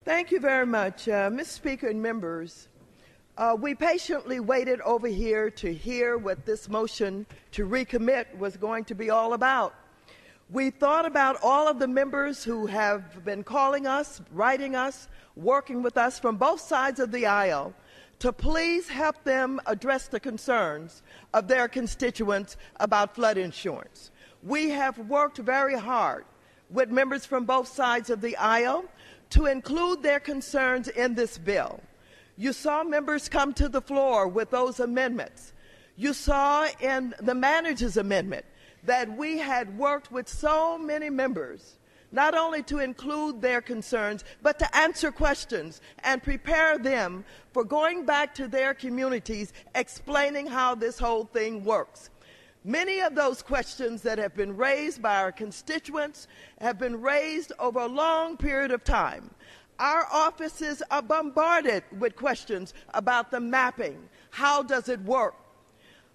Thank you very much, Mr. Speaker and members. We patiently waited over here to hear what this motion to recommit was going to be all about. We thought about all of the members who have been calling us, writing us, working with us from both sides of the aisle to please help them address the concerns of their constituents about flood insurance. We have worked very hard with members from both sides of the aisle to include their concerns in this bill. You saw members come to the floor with those amendments. You saw in the manager's amendment that we had worked with so many members, not only to include their concerns, but to answer questions and prepare them for going back to their communities, explaining how this whole thing works. Many of those questions that have been raised by our constituents have been raised over a long period of time. Our offices are bombarded with questions about the mapping. How does it work?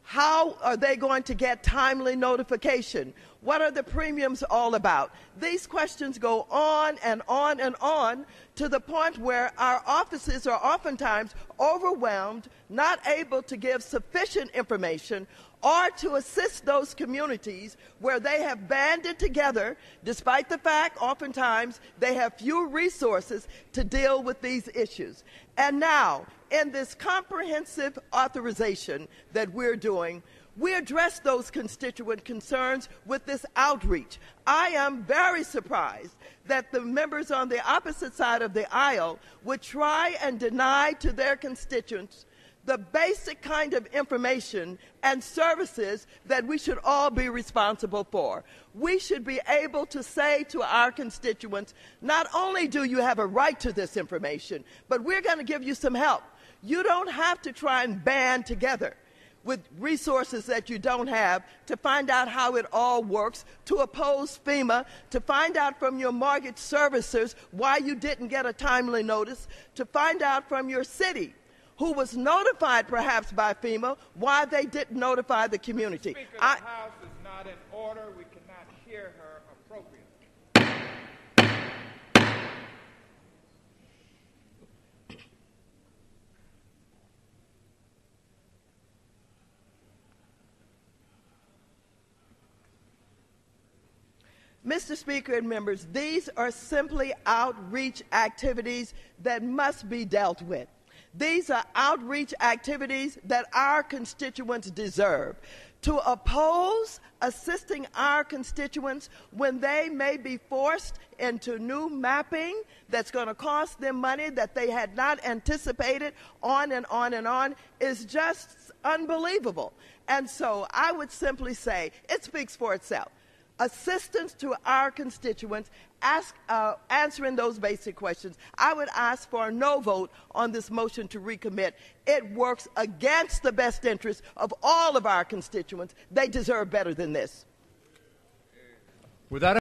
How are they going to get timely notification? What are the premiums all about? These questions go on and on and on to the point where our offices are oftentimes overwhelmed, not able to give sufficient information or to assist those communities where they have banded together, despite the fact oftentimes they have few resources to deal with these issues. And now, in this comprehensive authorization that we're doing, we address those constituent concerns with this outreach. I am very surprised that the members on the opposite side of the aisle would try and deny to their constituents the basic kind of information and services that we should all be responsible for. We should be able to say to our constituents, not only do you have a right to this information, but we're going to give you some help. You don't have to try and band together with resources that you don't have to find out how it all works, to oppose FEMA, to find out from your mortgage servicers why you didn't get a timely notice, to find out from your city who was notified perhaps by FEMA why they didn't notify the community. Speaker, the House is not in order. We cannot hear her appropriately. Mr. Speaker and members, these are simply outreach activities that must be dealt with. These are outreach activities that our constituents deserve. To oppose assisting our constituents when they may be forced into new mapping that's going to cost them money that they had not anticipated, on and on and on, is just unbelievable. And so I would simply say it speaks for itself. Assistance to our constituents, answering those basic questions. I would ask for a no vote on this motion to recommit. It works against the best interest of all of our constituents. They deserve better than this. With that